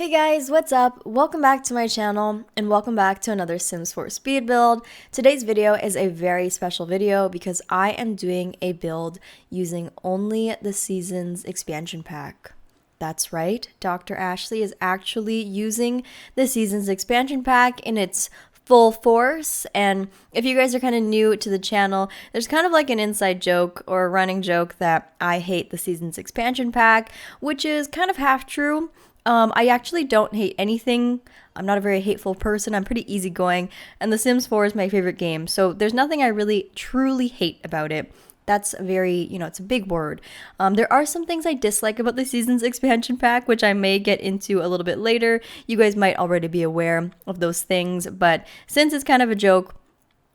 Hey guys, what's up? Welcome back to my channel and welcome back to another Sims 4 speed build. Today's video is a very special video because I am doing a build using only the Seasons expansion pack. That's right, Dr. Ashley is actually using the Seasons expansion pack in its full force. And if you guys are kind of new to the channel, there's kind of like an inside joke or a running joke that I hate the Seasons expansion pack, which is kind of half true. I actually don't hate anything. I'm not a very hateful person. I'm pretty easygoing, and The Sims 4 is my favorite game, so there's nothing I really truly hate about it. That's very, it's a big word. There are some things I dislike about the Seasons expansion pack, which I may get into a little bit later. You guys might already be aware of those things, but since it's kind of a joke,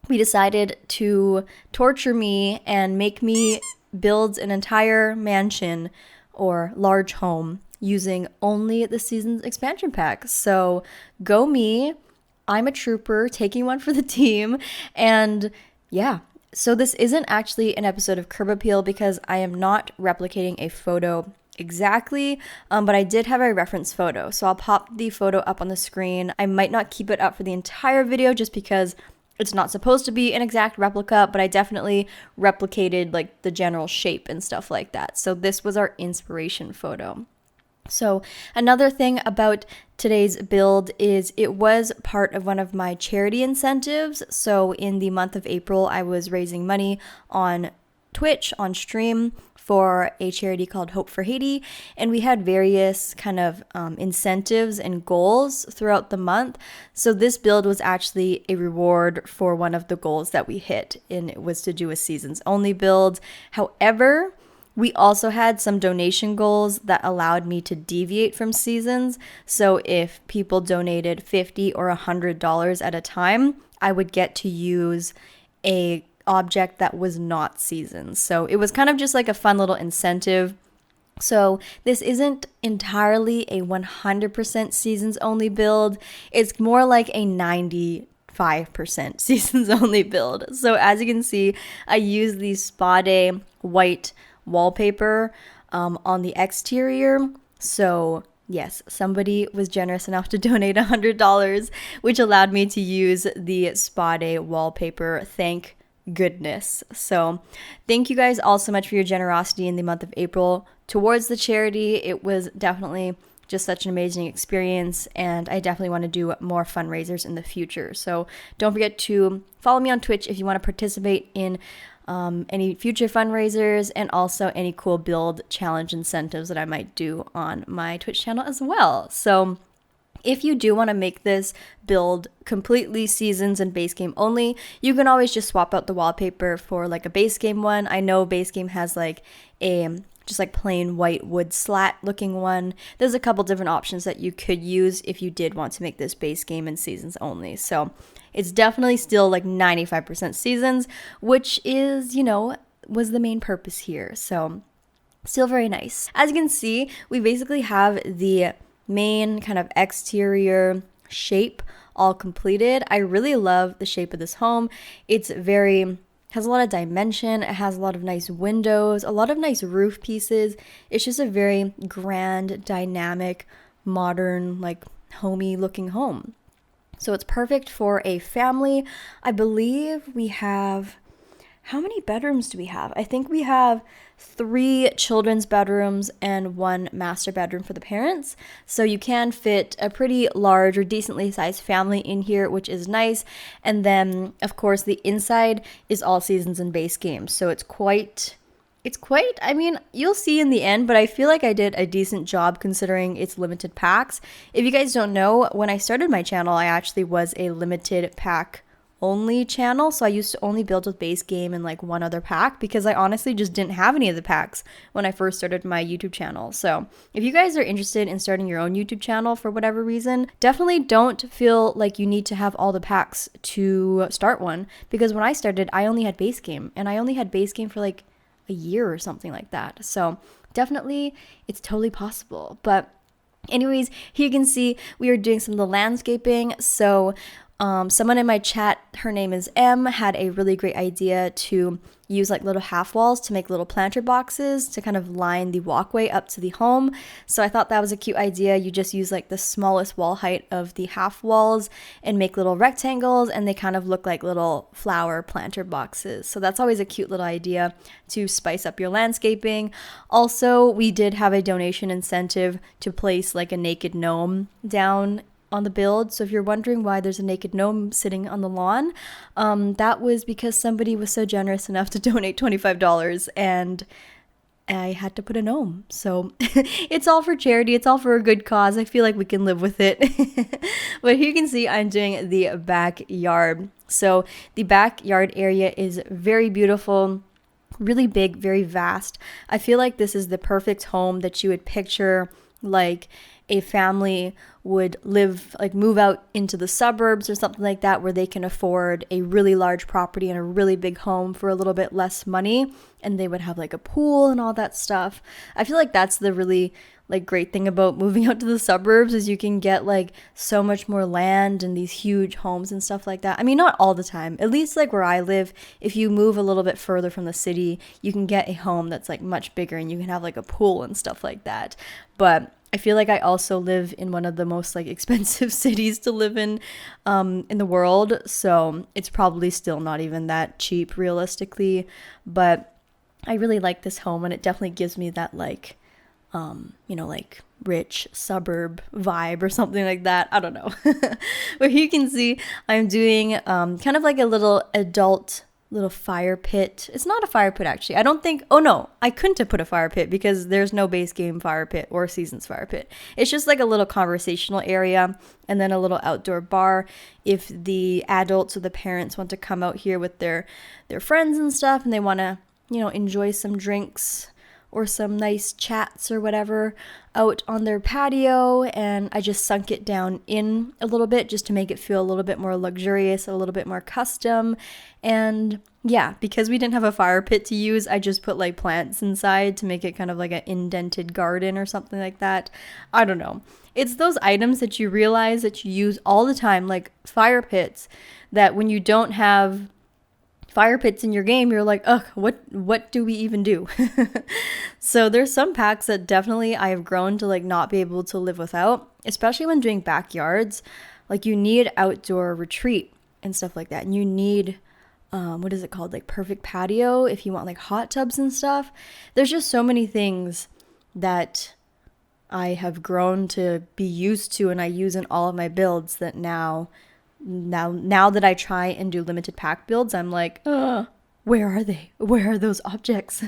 we decided to torture me and make me build an entire mansion or large home using only the Seasons expansion pack. So go me, I'm a trooper taking one for the team. And yeah, so this isn't actually an episode of Curb Appeal because I am not replicating a photo exactly, but I did have a reference photo. So I'll pop the photo up on the screen. I might not keep it up for the entire video just because it's not supposed to be an exact replica, but I definitely replicated like the general shape and stuff like that. So this was our inspiration photo. So another thing about today's build is it was part of one of my charity incentives. So in the month of April, I was raising money on Twitch, on stream, for a charity called Hope for Haiti. And we had various kind of incentives and goals throughout the month. So this build was actually a reward for one of the goals that we hit, and it was to do a seasons only build. However, we also had some donation goals that allowed me to deviate from seasons. So if people donated $50 or $100 at a time, I would get to use a object that was not seasons. So it was kind of just like a fun little incentive. So this isn't entirely a 100% seasons only build. It's more like a 95% seasons only build. So as you can see, I use the Spa Day white wallpaper on the exterior. So yes, somebody was generous enough to donate $100, which allowed me to use the Spa Day wallpaper. Thank goodness. So thank you guys all so much for your generosity in the month of April towards the charity. It was definitely just such an amazing experience, and I definitely want to do more fundraisers in the future. So don't forget to follow me on Twitch if you want to participate in any future fundraisers and also any cool build challenge incentives that I might do on my Twitch channel as well. So if you do want to make this build completely seasons and base game only, you can always just swap out the wallpaper for like a base game one. I know base game has like a just like plain white wood slat looking one. There's a couple different options that you could use if you did want to make this base game and seasons only. So it's definitely still like 95% seasons, which is, was the main purpose here. So still very nice. As you can see, we basically have the main kind of exterior shape all completed. I really love the shape of this home. It's has a lot of dimension. It has a lot of nice windows, a lot of nice roof pieces. It's just a very grand, dynamic, modern, like homey looking home. So it's perfect for a family. I believe we have, how many bedrooms do we have? I think we have 3 children's bedrooms and 1 master bedroom for the parents. So you can fit a pretty large or decently sized family in here, which is nice. And then, of course, the inside is all seasons and base games. So it's quite, I mean, you'll see in the end, but I feel like I did a decent job considering it's limited packs. If you guys don't know, when I started my channel, I actually was a limited pack only channel. So I used to only build with base game and like one other pack because I honestly just didn't have any of the packs when I first started my YouTube channel. So if you guys are interested in starting your own YouTube channel for whatever reason, definitely don't feel like you need to have all the packs to start one, because when I started, I only had base game, and I only had base game for like a year or something like that. So definitely it's totally possible. But anyways, here you can see we are doing some of the landscaping. So Someone in my chat, her name is M, had a really great idea to use like little half walls to make little planter boxes to kind of line the walkway up to the home. So I thought that was a cute idea. You just use like the smallest wall height of the half walls and make little rectangles, and they kind of look like little flower planter boxes. So that's always a cute little idea to spice up your landscaping. Also, we did have a donation incentive to place like a naked gnome down on the build. So if you're wondering why there's a naked gnome sitting on the lawn, that was because somebody was so generous enough to donate $25 and I had to put a gnome. So it's all for charity. It's all for a good cause. I feel like we can live with it. But here you can see I'm doing the backyard. So the backyard area is very beautiful, really big, very vast. I feel like this is the perfect home that you would picture like a family would live, like move out into the suburbs or something like that, where they can afford a really large property and a really big home for a little bit less money, and they would have like a pool and all that stuff. I feel like that's the really like great thing about moving out to the suburbs, is you can get like so much more land and these huge homes and stuff like that. I mean, not all the time, at least like where I live, if you move a little bit further from the city, you can get a home that's like much bigger and you can have like a pool and stuff like that. But I feel like I also live in one of the most like expensive cities to live in the world. So it's probably still not even that cheap realistically, but I really like this home, and it definitely gives me that like, like rich suburb vibe or something like that. I don't know. But here you can see I'm doing kind of like a little adult little fire pit. It's not a fire pit actually. I don't think, oh no, I couldn't have put a fire pit because there's no base game fire pit or seasons fire pit. It's just like a little conversational area and then a little outdoor bar if the adults or the parents want to come out here with their friends and stuff, and they want to, enjoy some drinks or some nice chats or whatever out on their patio. And I just sunk it down in a little bit just to make it feel a little bit more luxurious, a little bit more custom. And yeah, because we didn't have a fire pit to use, I just put like plants inside to make it kind of like an indented garden or something like that. I don't know. It's those items that you realize that you use all the time, like fire pits, that when you don't have fire pits in your game, you're like, ugh, what do we even do? So there's some packs that definitely I have grown to like not be able to live without, especially when doing backyards. Like you need outdoor retreat and stuff like that, and you need what is it called, like perfect patio if you want like hot tubs and stuff. There's just so many things that I have grown to be used to and I use in all of my builds that now that I try and do limited pack builds, I'm like, where are they? Where are those objects?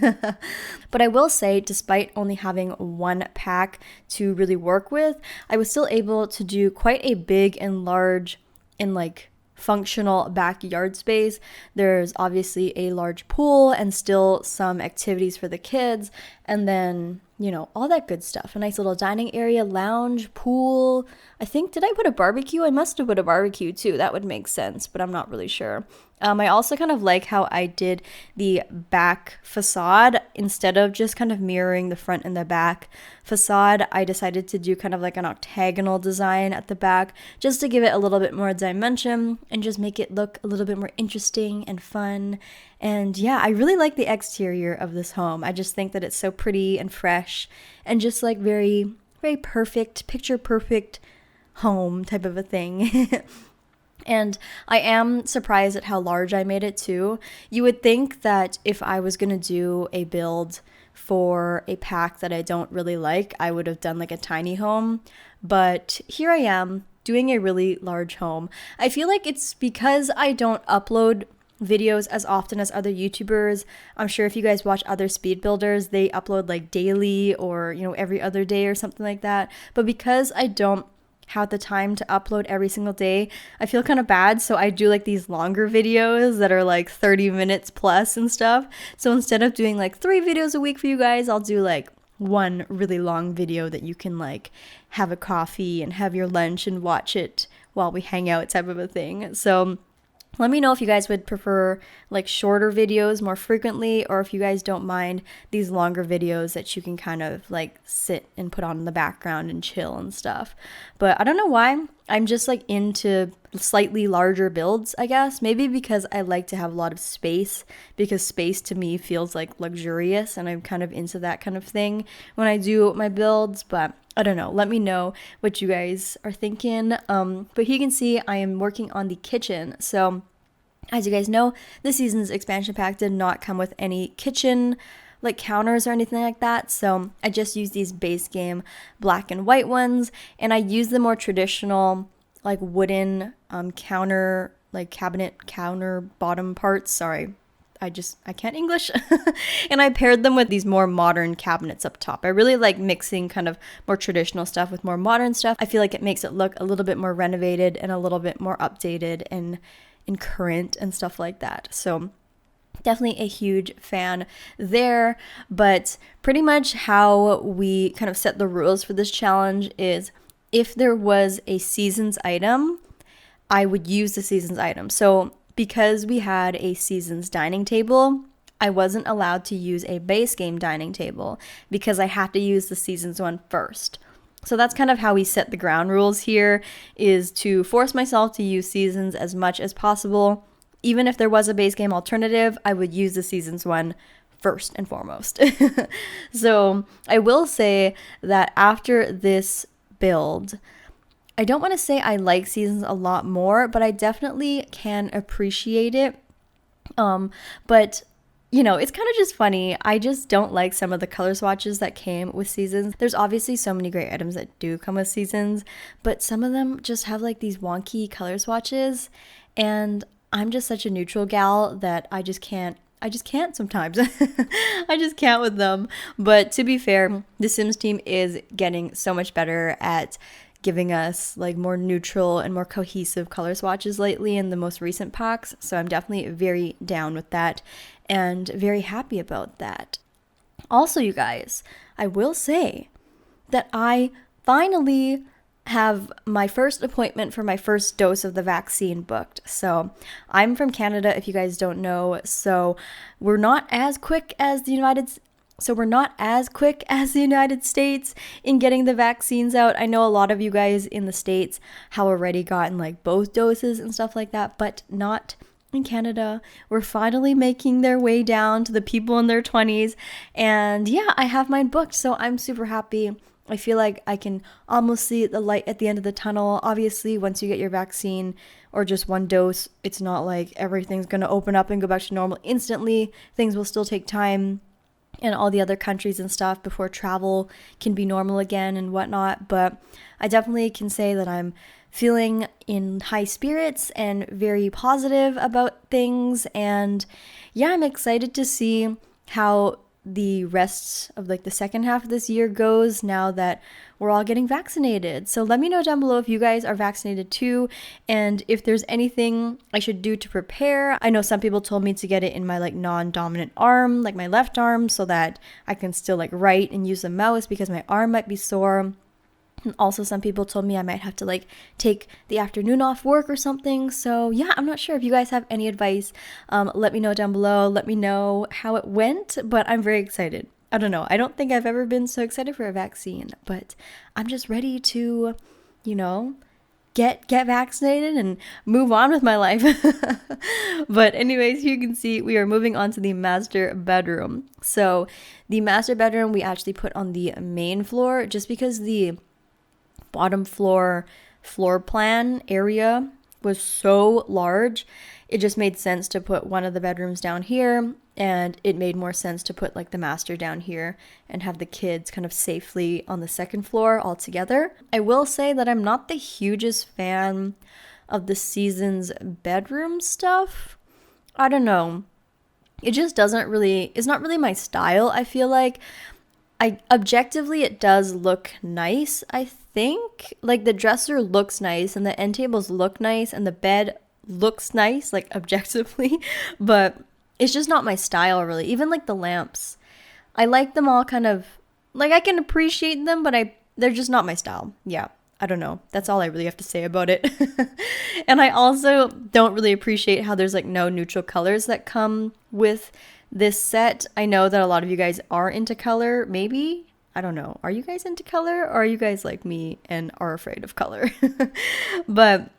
But I will say, despite only having one pack to really work with, I was still able to do quite a big and large and like functional backyard space. There's obviously a large pool and still some activities for the kids, and then all that good stuff. A nice little dining area, lounge, pool. I think, did I put a barbecue? I must have put a barbecue too. That would make sense, but I'm not really sure. I also kind of like how I did the back facade. Instead of just kind of mirroring the front and the back facade, I decided to do kind of like an octagonal design at the back just to give it a little bit more dimension and just make it look a little bit more interesting and fun. And yeah, I really like the exterior of this home. I just think that it's so pretty and fresh and just like very, very perfect, picture perfect home type of a thing. And I am surprised at how large I made it too. You would think that if I was going to do a build for a pack that I don't really like, I would have done like a tiny home. But here I am doing a really large home. I feel like it's because I don't upload videos as often as other YouTubers. I'm sure if you guys watch other speed builders, they upload like daily or, every other day or something like that. But because I don't have the time to upload every single day, I feel kind of bad. So I do like these longer videos that are like 30 minutes plus and stuff. So instead of doing like 3 videos a week for you guys, I'll do like one really long video that you can like have a coffee and have your lunch and watch it while we hang out type of a thing. So Let me know if you guys would prefer like shorter videos more frequently, or if you guys don't mind these longer videos that you can kind of like sit and put on in the background and chill and stuff. But I don't know why. I'm just like into slightly larger builds, I guess. Maybe because I like to have a lot of space, because space to me feels like luxurious, and I'm kind of into that kind of thing when I do my builds. But I don't know. Let me know what you guys are thinking. But you can see I am working on the kitchen. So as you guys know, this season's expansion pack did not come with any kitchen like counters or anything like that. So I just used these base game black and white ones, and I used the more traditional like wooden counter, like cabinet counter bottom parts. Sorry, I can't English. And I paired them with these more modern cabinets up top. I really like mixing kind of more traditional stuff with more modern stuff. I feel like it makes it look a little bit more renovated and a little bit more updated and current and stuff like that. So definitely a huge fan there. But pretty much how we kind of set the rules for this challenge is if there was a seasons item, I would use the seasons item. So because we had a seasons dining table, I wasn't allowed to use a base game dining table because I had to use the seasons one first. So that's kind of how we set the ground rules here, is to force myself to use seasons as much as possible. Even if there was a base game alternative, I would use the seasons one first and foremost. So I will say that after this build, I don't want to say I like seasons a lot more, but I definitely can appreciate it. But you know, it's kind of just funny. I just don't like some of the color swatches that came with seasons. There's obviously so many great items that do come with seasons, but some of them just have like these wonky color swatches, and I'm just such a neutral gal that I just can't sometimes. I just can't with them. But to be fair, the Sims team is getting so much better at giving us like more neutral and more cohesive color swatches lately in the most recent packs. So I'm definitely very down with that and very happy about that. Also, you guys, I will say that I finally have my first appointment for my first dose of the vaccine booked. So I'm from Canada, if you guys don't know. So we're not as quick as the United States in getting the vaccines out. I know a lot of you guys in the States have already gotten like both doses and stuff like that, but not in Canada. We're finally making their way down to the people in their 20s. And yeah, I have mine booked, so I'm super happy. I feel like I can almost see the light at the end of the tunnel. Obviously, once you get your vaccine or just one dose, it's not like everything's going to open up and go back to normal instantly. Things will still take time in all the other countries and stuff before travel can be normal again and whatnot. But I definitely can say that I'm feeling in high spirits and very positive about things. And yeah, I'm excited to see how the rest of like the second half of this year goes now that we're all getting vaccinated. So let me know down below if you guys are vaccinated too, and if there's anything I should do to prepare. I know some people told me to get it in my like non-dominant arm, like my left arm, so that I can still like write and use the mouse because my arm might be sore. And also some people told me I might have to like take the afternoon off work or something. So yeah, I'm not sure if you guys have any advice. Let me know down below. Let me know how it went, but I'm very excited. I don't know. I don't think I've ever been so excited for a vaccine, but I'm just ready to, you know, get vaccinated and move on with my life. But anyways, you can see we are moving on to the master bedroom. So the master bedroom we actually put on the main floor just because the bottom floor plan area was so large. It just made sense to put one of the bedrooms down here, and it made more sense to put like the master down here and have the kids kind of safely on the second floor all together. I will say that I'm not the hugest fan of the season's bedroom stuff. I don't know. It just it's not really my style. I feel like objectively it does look nice. I think like the dresser looks nice and the end tables look nice and the bed looks nice, like objectively, but it's just not my style really. Even like the lamps, I like them all kind of like I can appreciate them, but they're just not my style. Yeah, I don't know. That's all I really have to say about it. And I also don't really appreciate how there's like no neutral colors that come with this set. I know that a lot of you guys are into color, maybe. I don't know. Are you guys into color, or are you guys like me and are afraid of color? But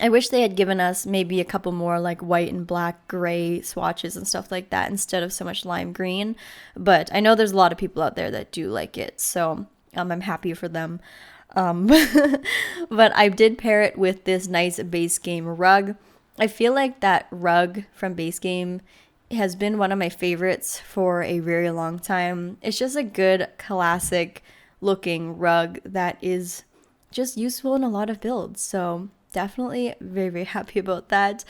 I wish they had given us maybe a couple more like white and black, gray swatches and stuff like that instead of so much lime green. But I know there's a lot of people out there that do like it, so I'm happy for them. But I did pair it with this nice base game rug. I feel like that rug from base game has been one of my favorites for a very long time. It's just a good classic looking rug that is just useful in a lot of builds. So definitely very, very happy about that.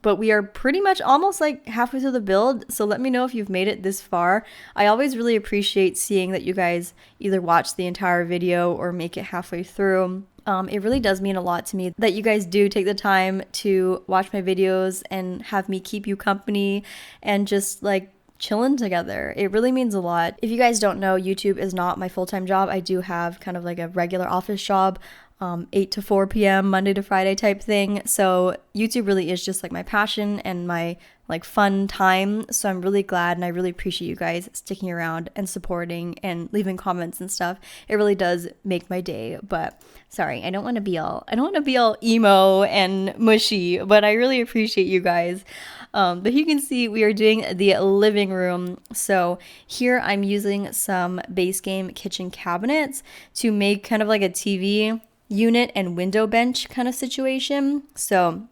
But we are pretty much almost like halfway through the build, so let me know if you've made it this far. I always really appreciate seeing that you guys either watch the entire video or make it halfway through. It really does mean a lot to me that you guys do take the time to watch my videos and have me keep you company and just like chilling together. It really means a lot. If you guys don't know, YouTube is not my full-time job. I do have kind of like a regular office job, 8 to 4 p.m. Monday to Friday type thing. So YouTube really is just like my passion and my like fun time. So I'm really glad and I really appreciate you guys sticking around and supporting and leaving comments and stuff. It really does make my day. But sorry, I don't want to be all emo and mushy, but I really appreciate you guys. But you can see we are doing the living room. So here I'm using some base game kitchen cabinets to make kind of like a TV unit and window bench kind of situation. So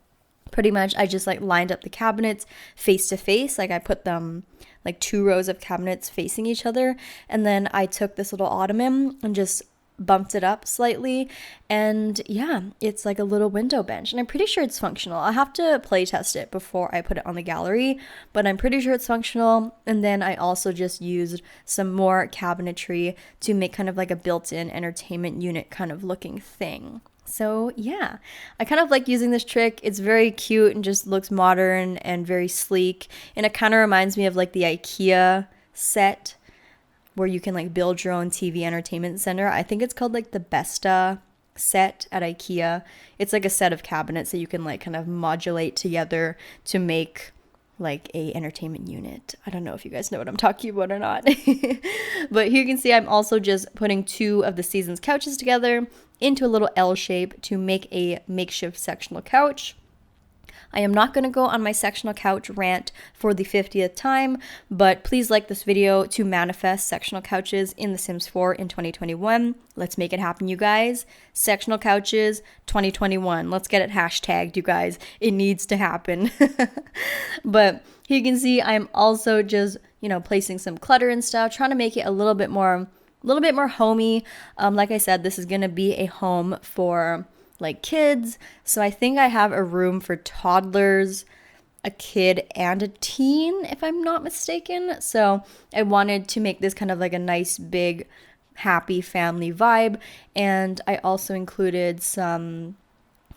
pretty much I just like lined up the cabinets face to face. Like I put them like 2 rows of cabinets facing each other. And then I took this little ottoman and just bumped it up slightly, and yeah, it's like a little window bench, and I'm pretty sure it's functional. I'll have to play test it before I put it on the gallery, but I'm pretty sure it's functional. And then I also just used some more cabinetry to make kind of like a built-in entertainment unit kind of looking thing. So yeah, I kind of like using this trick. It's very cute and just looks modern and very sleek, and it kind of reminds me of like the IKEA set where you can like build your own TV entertainment center. I think it's called like the Besta set at IKEA. It's like a set of cabinets that you can like kind of modulate together to make like a entertainment unit. I don't know if you guys know what I'm talking about or not. But here you can see I'm also just putting 2 of the Seasons couches together into a little L shape to make a makeshift sectional couch. I am not going to go on my sectional couch rant for the 50th time, but please like this video to manifest sectional couches in The Sims 4 in 2021. Let's make it happen, you guys. Sectional couches 2021. Let's get it hashtagged, you guys. It needs to happen. But here you can see I'm also just, placing some clutter and stuff, trying to make it a little bit more homey. Like I said, this is going to be a home for like kids, so I think I have a room for toddlers, a kid, and a teen, if I'm not mistaken. So I wanted to make this kind of like a nice big happy family vibe, and I also included some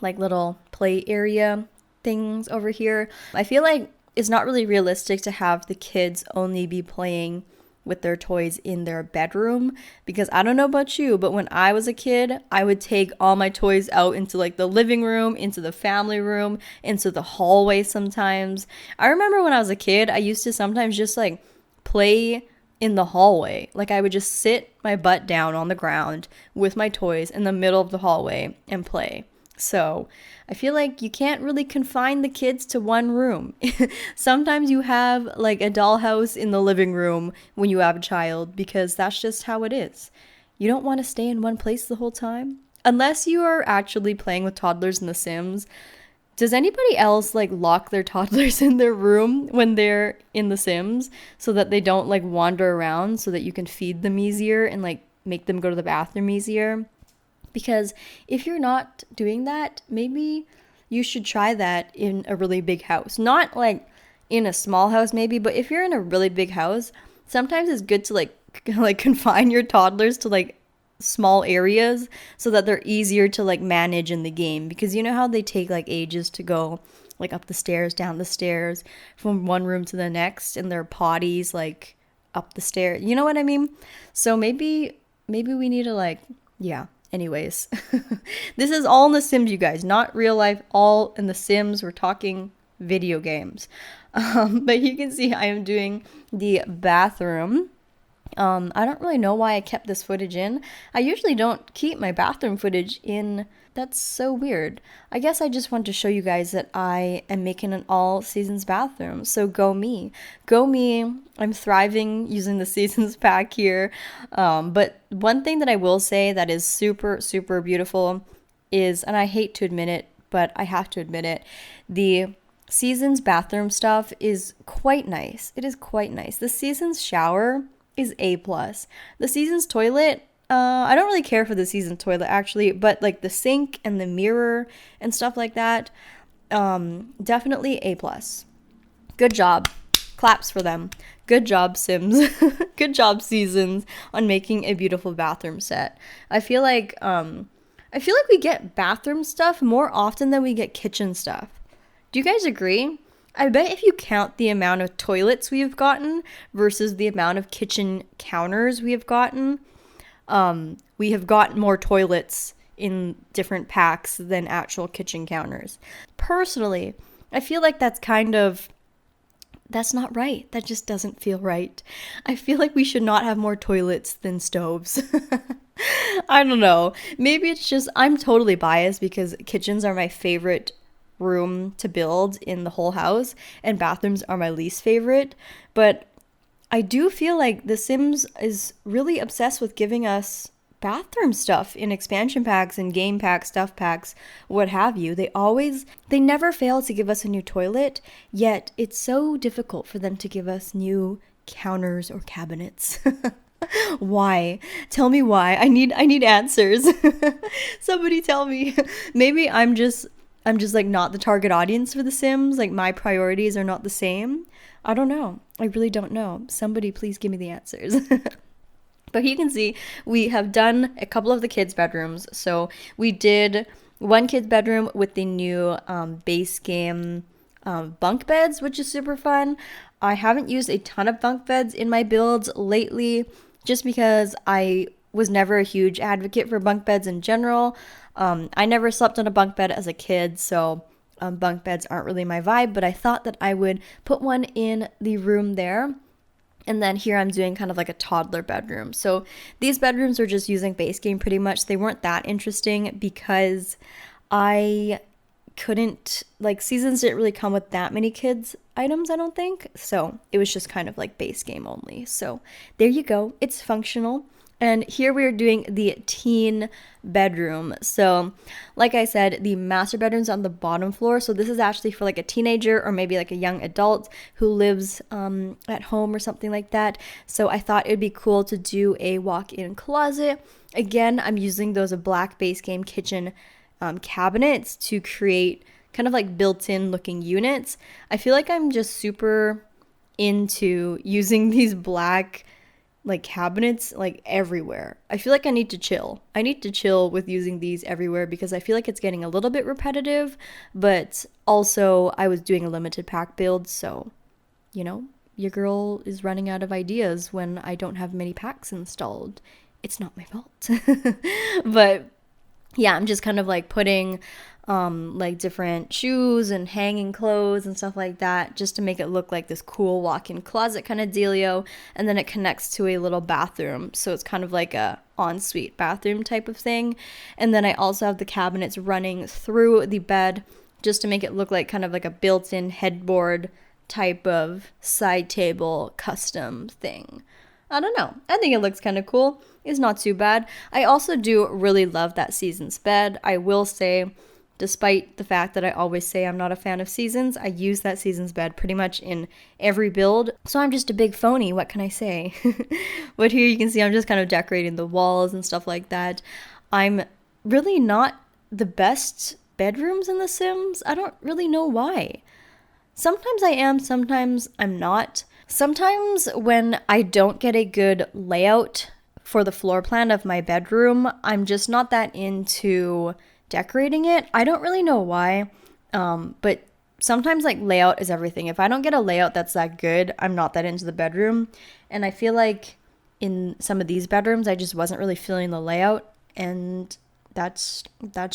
like little play area things over here. I feel like it's not really realistic to have the kids only be playing with their toys in their bedroom, because I don't know about you, but when I was a kid, I would take all my toys out into like the living room, into the family room, into the hallway sometimes. I remember when I was a kid, I used to sometimes just like play in the hallway. Like I would just sit my butt down on the ground with my toys in the middle of the hallway and play. So I feel like you can't really confine the kids to one room. Sometimes you have like a dollhouse in the living room when you have a child, because that's just how it is. You don't want to stay in one place the whole time. Unless you are actually playing with toddlers in The Sims. Does anybody else like lock their toddlers in their room when they're in The Sims so that they don't like wander around, so that you can feed them easier and like make them go to the bathroom easier? Because if you're not doing that, maybe you should try that in a really big house. Not like in a small house maybe, but if you're in a really big house, sometimes it's good to like confine your toddlers to like small areas so that they're easier to like manage in the game. Because you know how they take like ages to go like up the stairs, down the stairs, from one room to the next, and their potties like up the stairs. You know what I mean? So maybe we need to like, yeah. Anyways, this is all in The Sims, you guys, not real life, all in The Sims. We're talking video games. But you can see I am doing the bathroom. I don't really know why I kept this footage in. I usually don't keep my bathroom footage in. That's so weird. I guess I just want to show you guys that I am making an all seasons bathroom. So go me. Go me. I'm thriving using the seasons pack here. But one thing that I will say that is super, super beautiful is, and I hate to admit it, but I have to admit it, the seasons bathroom stuff is quite nice. It is quite nice. The seasons shower is A+. The seasons toilet, I don't really care for the season toilet actually, but like the sink and the mirror and stuff like that, definitely A+. Good job. Claps for them. Good job, Sims. Good job, Seasons, on making a beautiful bathroom set. I feel like we get bathroom stuff more often than we get kitchen stuff. Do you guys agree? I bet if you count the amount of toilets we have gotten versus the amount of kitchen counters we have gotten more toilets in different packs than actual kitchen counters. Personally, I feel like that's not right. That just doesn't feel right. I feel like we should not have more toilets than stoves. I don't know. Maybe it's just I'm totally biased because kitchens are my favorite room to build in the whole house and bathrooms are my least favorite. But I do feel like The Sims is really obsessed with giving us bathroom stuff in expansion packs and game packs, stuff packs, what have you. They never fail to give us a new toilet, yet it's so difficult for them to give us new counters or cabinets. Why? Tell me why. I need answers. Somebody tell me. Maybe I'm just like not the target audience for The Sims. Like my priorities are not the same. I don't know. I really don't know. Somebody please give me the answers. But you can see we have done a couple of the kids' bedrooms. So we did one kid's bedroom with the new base game bunk beds, which is super fun. I haven't used a ton of bunk beds in my builds lately just because I was never a huge advocate for bunk beds in general. I never slept on a bunk bed as a kid, so bunk beds aren't really my vibe, but I thought that I would put one in the room there. And then here I'm doing kind of like a toddler bedroom. So these bedrooms are just using base game pretty much. They weren't that interesting because I couldn't, like, Seasons didn't really come with that many kids items, I don't think. So it was just kind of like base game only. So there you go. It's functional. And here we are doing the teen bedroom. So like I said, the master bedroom's on the bottom floor. So this is actually for like a teenager or maybe like a young adult who lives at home or something like that. So I thought it'd be cool to do a walk-in closet. Again, I'm using those black base game kitchen cabinets to create kind of like built-in looking units. I feel like I'm just super into using these black like cabinets like everywhere. I feel like I need to chill. I need to chill with using these everywhere because I feel like it's getting a little bit repetitive, but also I was doing a limited pack build, so you know, your girl is running out of ideas when I don't have many packs installed. It's not my fault. But yeah, I'm just kind of like putting like different shoes and hanging clothes and stuff like that just to make it look like this cool walk-in closet kind of dealio. And then it connects to a little bathroom, so it's kind of like a ensuite bathroom type of thing. And then I also have the cabinets running through the bed just to make it look like kind of like a built-in headboard type of side table custom thing. I don't know. I think it looks kind of cool. It's not too bad. I also do really love that Seasons bed. I will say, despite the fact that I always say I'm not a fan of Seasons, I use that Seasons bed pretty much in every build. So I'm just a big phony. What can I say? But here you can see I'm just kind of decorating the walls and stuff like that. I'm really not the best bedrooms in The Sims. I don't really know why. Sometimes I am, sometimes I'm not. Sometimes when I don't get a good layout for the floor plan of my bedroom, I'm just not that into decorating it. I don't really know why, but sometimes like layout is everything. If I don't get a layout that's that good, I'm not that into the bedroom. And I feel like in some of these bedrooms, I just wasn't really feeling the layout. And that's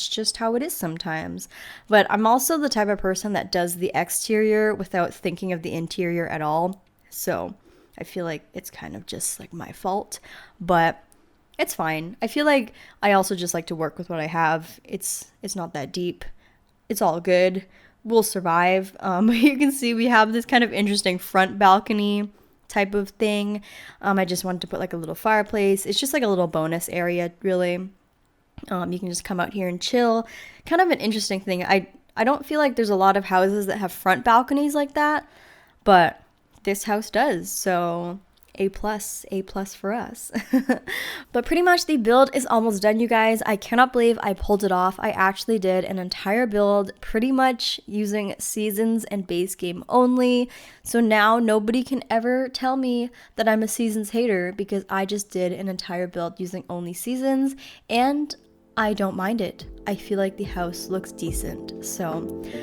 just how it is sometimes. But I'm also the type of person that does the exterior without thinking of the interior at all. So I feel like it's kind of just like my fault, but it's fine. I feel like I also just like to work with what I have. It's not that deep. It's all good. We'll survive. You can see we have this kind of interesting front balcony type of thing. I just wanted to put like a little fireplace. It's just like a little bonus area, really. You can just come out here and chill. Kind of an interesting thing. I don't feel like there's a lot of houses that have front balconies like that, but this house does. So A plus for us. But pretty much the build is almost done, you guys. I cannot believe I pulled it off. I actually did an entire build pretty much using seasons and base game only. So now nobody can ever tell me that I'm a seasons hater because I just did an entire build using only seasons, and I don't mind it. I feel like the house looks decent. So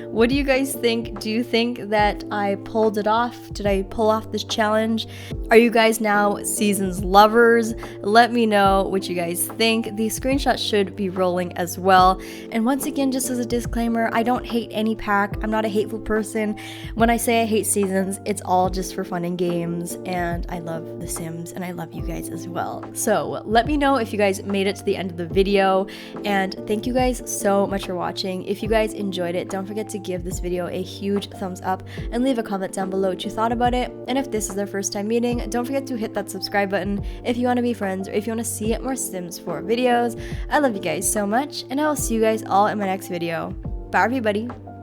what do you guys think? Do you think that I pulled it off? Did I pull off this challenge? Are you guys now seasons lovers? Let me know what you guys think. The screenshots should be rolling as well. And once again, just as a disclaimer, I don't hate any pack. I'm not a hateful person. When I say I hate seasons, it's all just for fun and games. And I love The Sims and I love you guys as well. So let me know if you guys made it to the end of the video. And thank you guys so much for watching. If you guys enjoyed it, don't forget to give this video a huge thumbs up and leave a comment down below what you thought about it. And if this is their first time meeting, don't forget to hit that subscribe button if you want to be friends or if you want to see more Sims 4 videos. I love you guys so much, and I will see you guys all in my next video. Bye everybody.